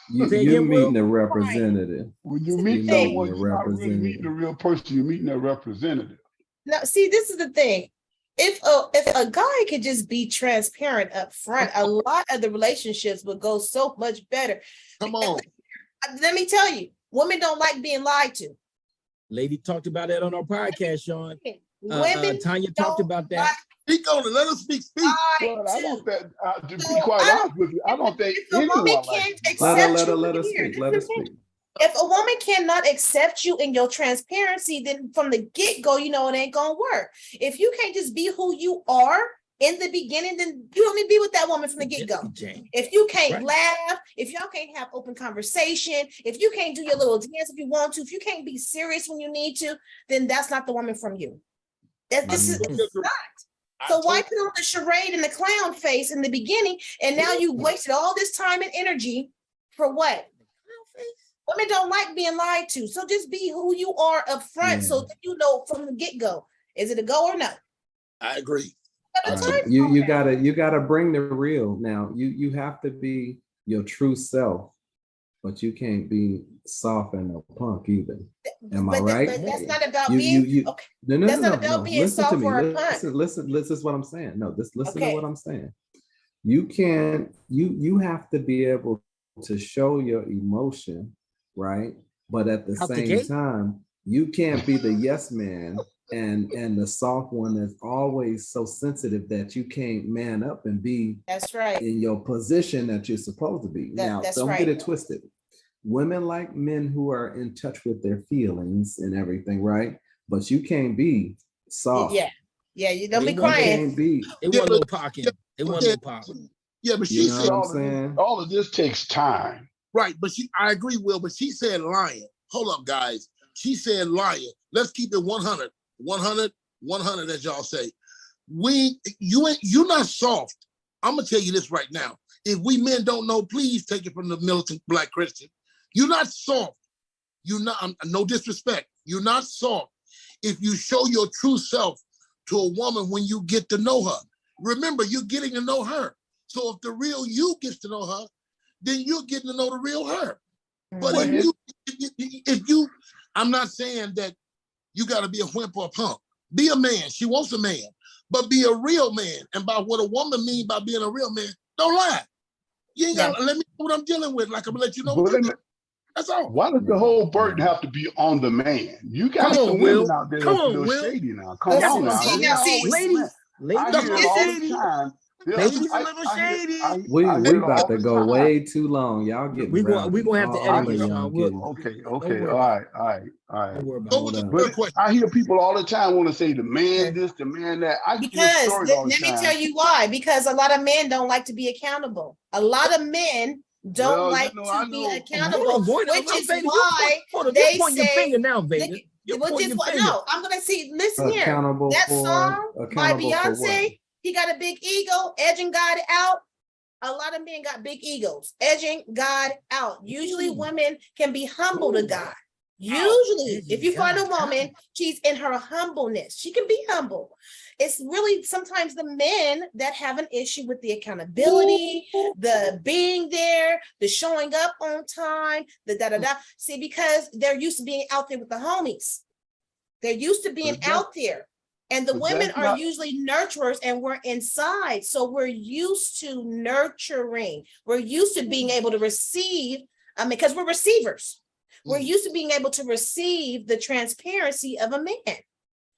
You're meeting a representative. When you meet someone, you're not really meeting a real person. You're meeting a representative. Now, see, this is the thing. If a guy could just be transparent up front, a lot of the relationships would go so much better. Come on. Let me tell you, women don't like being lied to. Lady talked about that on our podcast, Sean. Women Tanya talked about that. Speak on it. Let us speak. Well, I don't think, to be quite honest with you, I don't think if a woman can't accept let her speak. Let her speak. If a woman cannot accept you in your transparency, then from the get-go, you know it ain't gonna work. If you can't just be who you are in the beginning, then you only be with that woman from the get-go. If you can't laugh, if y'all can't have open conversation, if you can't do your little dance if you want to, if you can't be serious when you need to, then that's not the woman from you. This is not. So why put on the charade and the clown face in the beginning, and now you wasted all this time and energy for what? Women don't like being lied to, so just be who you are up front, so that you know from the get-go, is it a go or no? I agree. You gotta bring the real. Now you have to be your true self, but you can't be soft and a punk either. Am I right? But that's not about being okay. No, that's not about being listen soft to me. or a punk. Listen is what I'm saying. No, listen to what I'm saying. You have to be able to show your emotion, right? But at the same time, you can't be the yes man and the soft one that's always so sensitive that you can't man up and be in your position that you're supposed to be. Now, don't get it twisted. Women like men who are in touch with their feelings and everything, right? But you can't be soft. Yeah, you don't be crying. It wasn't no pocket. It wasn't no pocket. Yeah, but she said all of this takes time. Right, but I agree, Will, but she said lying. Hold up, guys. She said lying. Let's keep it 100. 100, as y'all say. You're not soft. I'm gonna tell you this right now. If we men don't know, please take it from the militant Black Christian. You're not soft. You're not, no disrespect. You're not soft if you show your true self to a woman when you get to know her. Remember, you're getting to know her. So if the real you gets to know her, then you're getting to know the real her. But if you, I'm not saying that you got to be a wimp or a punk. Be a man. She wants a man, but be a real man. And by what a woman means by being a real man, don't lie. You ain't got to let me know what I'm dealing with. Like I'm gonna let you know. That's all. Why does the whole burden have to be on the man? You got some women out there that's a little shady now. Come on now. Ladies, I hear it all the time. Ladies a little shady. We about to go way too long. Y'all get we gonna have to edit this, y'all. Okay. All right. Don't worry about it. I hear people all the time want to say the man this, the man that. Because let me tell you why. Because a lot of men don't like to be accountable. A lot of men don't like to be accountable, which is why they say. No, I'm gonna see. Listen here. That song by Beyonce. He got a big ego, edging God out. A lot of men got big egos, edging God out. Usually women can be humble to God. Usually, if you find a woman, she's in her humbleness. She can be humble. It's really sometimes the men that have an issue with the accountability, the being there, the showing up on time, the da-da-da. See, because they're used to being out there with the homies. They're used to being out there. And the women are usually nurturers and we're inside. So we're used to nurturing. We're used to being able to receive, because we're receivers. We're used to being able to receive the transparency of a man.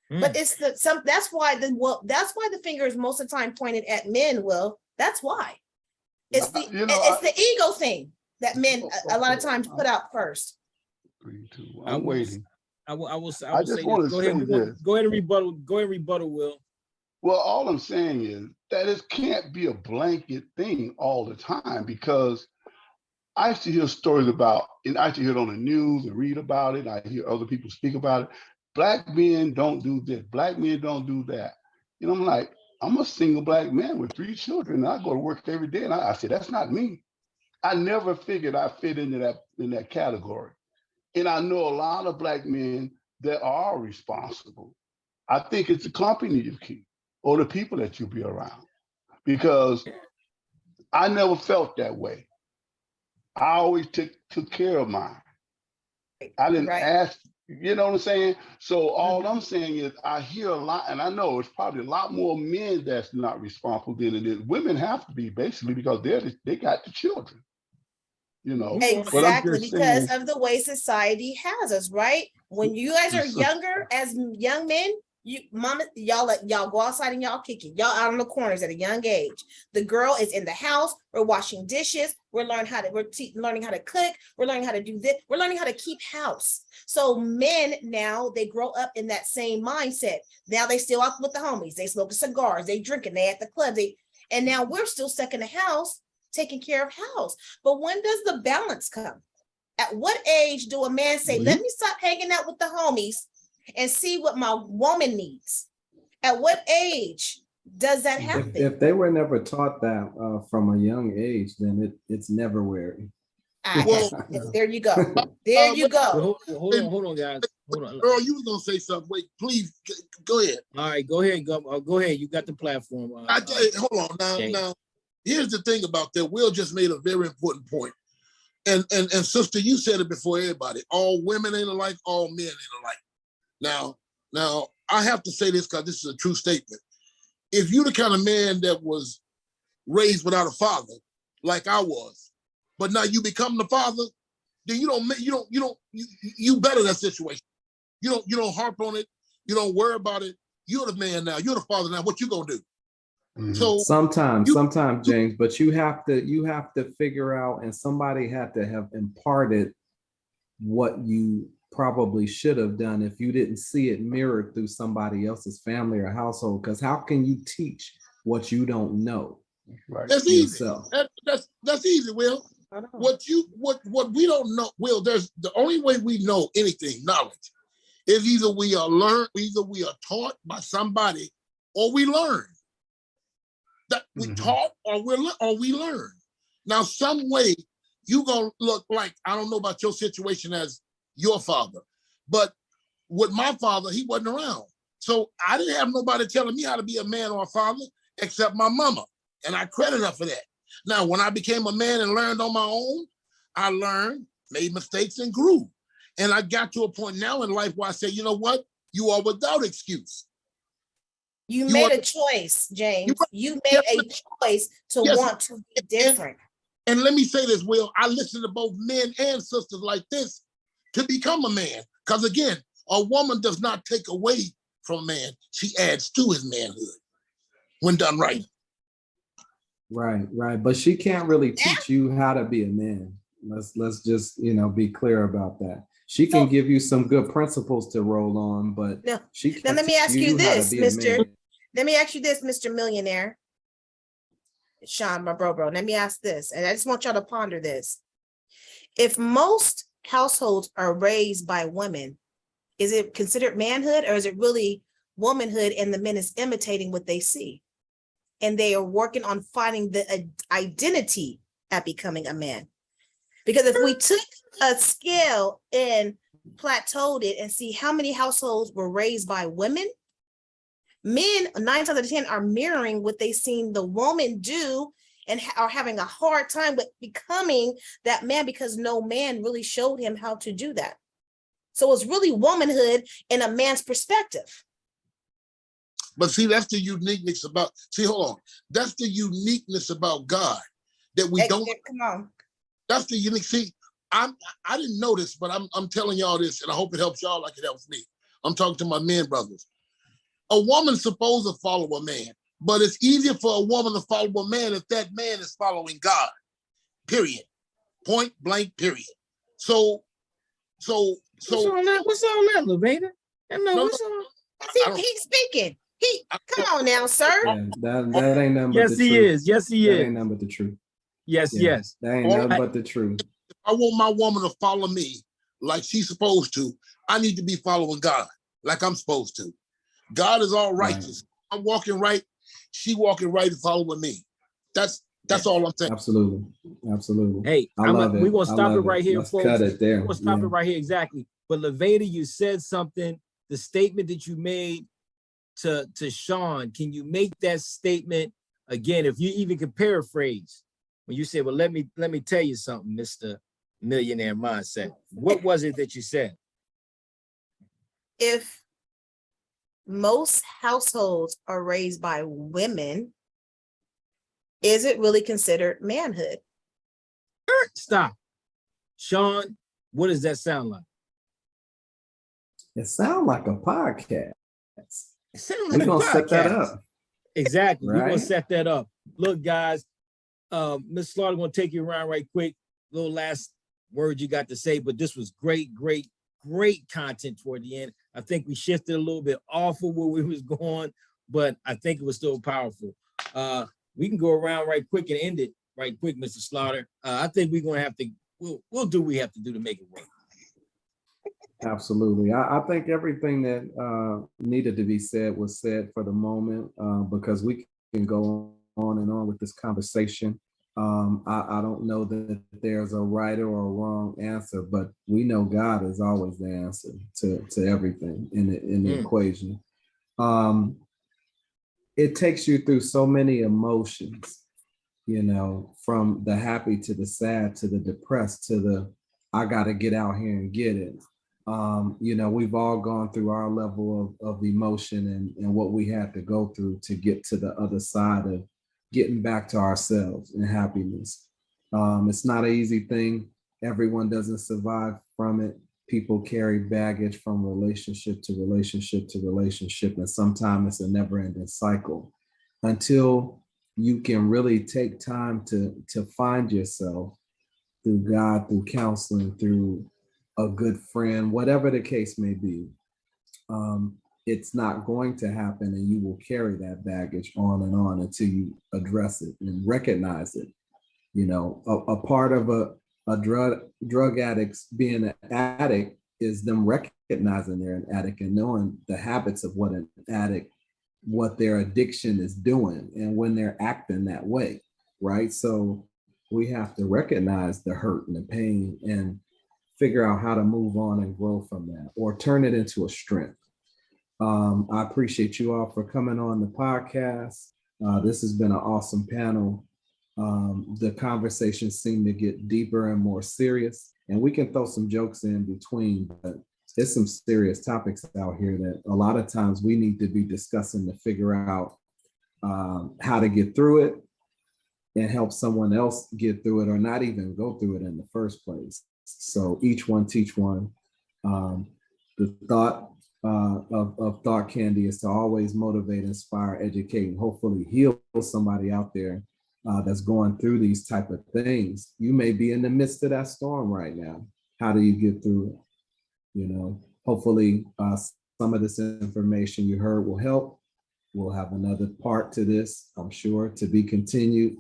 But it's that's why the finger is most of the time pointed at men, Will. That's why. It's the ego thing that men a lot of times put out first. 3, 2, 1. I'm waiting. I will say this. Go ahead and rebuttal. Go ahead and rebuttal, Will. Well, all I'm saying is that it can't be a blanket thing all the time, because I used to hear stories about, and I used to hear it on the news and read about it. I hear other people speak about it. Black men don't do this. Black men don't do that. You know, I'm like, I'm a single Black man with 3 children. And I go to work every day, and I say, that's not me. I never figured I fit into that category. And I know a lot of Black men that are responsible. I think it's the company you keep or the people that you be around, because I never felt that way. I always took care of mine. I didn't ask, you know what I'm saying? So all I'm saying is I hear a lot, and I know it's probably a lot more men that's not responsible than it is. Women have to be, basically, because they got the children. You know, exactly, because of the way society has us, right? When you guys are younger, as young men, y'all go outside and y'all kick it. Y'all out on the corners at a young age. The girl is in the house. We're washing dishes. we're learning how to learning how to cook, we're learning how to do this, we're learning how to keep house. So men now, they grow up in that same mindset. Now they still out with the homies, they smoking cigars, they drinking, they at the club, and now we're still stuck in the house taking care of house. But when does the balance come? At what age do a man say, let me stop hanging out with the homies and see what my woman needs? At what age does that happen? If they were never taught that from a young age, then it's never wearing. There you go. There you go. Hold on, guys. Hold on. Earl, you was gonna say something. Wait, please go ahead. All right, go ahead. Go ahead. You got the platform. Hold on now. Now, here's the thing about that. Will just made a very important point. And sister, you said it before everybody. All women ain't alike, all men ain't alike. Now, I have to say this because this is a true statement. If you're the kind of man that was raised without a father, like I was, but now you become the father, then you better that situation. You don't harp on it. You don't worry about it. You're the man now. You're the father now. What you gonna do? Mm-hmm. So sometimes, James, but you have to figure out, and somebody had to have imparted what you probably should have done if you didn't see it mirrored through somebody else's family or household. Because how can you teach what you don't know? Right. That's easy. That's easy, Will. What we don't know, Will, there's the only way we know anything, knowledge, is either we are taught by somebody or we learn. That we taught or we learn. Now, some way you gonna look like, I don't know about your situation as your father, but with my father, he wasn't around. So I didn't have nobody telling me how to be a man or a father except my mama. And I credit her for that. Now, when I became a man and learned on my own, I learned, made mistakes, and grew. And I got to a point now in life where I say, you know what? You are without excuse. You made a choice, James. You made a choice to want to be different. And let me say this, Will. I listen to both men and sisters like this to become a man. Because again, a woman does not take away from a man. She adds to his manhood when done right. Right. But she can't really teach you how to be a man. Let's just, be clear about that. She can give you some good principles to roll on, but she can't. Now let me ask you this, Let me ask you this, Mr. Millionaire. Sean, my bro. Let me ask this, and I just want y'all to ponder this. If most households are raised by women, is it considered manhood, or is it really womanhood and the men is imitating what they see? And they are working on finding the identity at becoming a man. Because if we took a scale and plateaued it and see how many households were raised by women, men 9 times out of 10 are mirroring what they seen the woman do and are having a hard time with becoming that man because no man really showed him how to do that. So it's really womanhood in a man's perspective. But see, that's the uniqueness about, hold on. That's the uniqueness about God that we don't. Come on. That's the unique. See, I didn't know this, but I'm telling y'all this, and I hope it helps y'all like it helps me. I'm talking to my men brothers. A woman's supposed to follow a man, but it's easier for a woman to follow a man if that man is following God. Period. Point blank. Period. So. What's all that, Levada? He's speaking. Come on now, sir. Yeah, that ain't nothing but yes, the truth. Yes, he is. That ain't nothing but the truth. Yes. That ain't nothing but the truth. If I want my woman to follow me like she's supposed to, I need to be following God like I'm supposed to. God is all righteous. Right. I'm walking right. She walking right and following me. That's all I'm saying. Absolutely. Hey, we're going to stop it right here, Let's folks. cut it there. We're going to stop it right here. Exactly. But Levada, you said something, the statement that you made to Sean, can you make that statement again? If you even can paraphrase when you say, well, let me tell you something, Mr. Millionaire Mindset. What was it that you said? If most households are raised by women, is it really considered manhood? Stop. Sean, what does that sound like? It sounds like a podcast. It sounds We're like going a to set that podcast. up. Exactly. Right? We're going to set that up. Look, guys, Ms. Slaughter, gonna take you around right quick. Little last word you got to say, but this was great content toward the end. I think we shifted a little bit off of where we was going, but I think it was still powerful. We can go around right quick and end it right quick, Mr. Slaughter. I think we're gonna have to, we'll do what we have to do to make it work. Absolutely. I think everything that needed to be said was said for the moment, because we can go on and on with this conversation. I don't know that there's a right or a wrong answer, but we know God is always the answer to everything in the equation. It takes you through so many emotions, you know, from the happy to the sad to the depressed to the I got to get out here and get it. You know, we've all gone through our level of emotion and what we had to go through to get to the other side of getting back to ourselves and happiness. It's not an easy thing. Everyone doesn't survive from it. People carry baggage from relationship to relationship to relationship, and sometimes it's a never-ending cycle until you can really take time to find yourself through God, through counseling, through a good friend, whatever the case may be. It's not going to happen, and you will carry that baggage on and on until you address it and recognize it. You know, a part of a drug addict's being an addict is them recognizing they're an addict and knowing the habits of what an addict, what their addiction is doing, and when they're acting that way, right? So we have to recognize the hurt and the pain and figure out how to move on and grow from that or turn it into a strength. I appreciate you all for coming on the podcast. This has been an awesome panel. The conversations seem to get deeper and more serious, and we can throw some jokes in between, but there's some serious topics out here that a lot of times we need to be discussing to figure out how to get through it and help someone else get through it or not even go through it in the first place. So each one teach one. The thought of Thought Candy is to always motivate, inspire, educate, and hopefully heal somebody out there that's going through these type of things. You may be in the midst of that storm right now. How do you get through it? You know, hopefully some of this information you heard will help. We'll have another part to this, I'm sure, to be continued.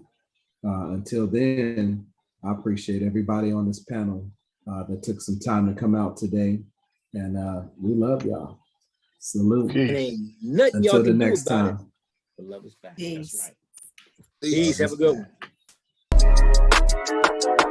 Until then, I appreciate everybody on this panel that took some time to come out today. And we love y'all. Salute. It ain't nothing Until y'all the can do next about time. it. The love is back. Peace. That's right. Peace. Have a good one.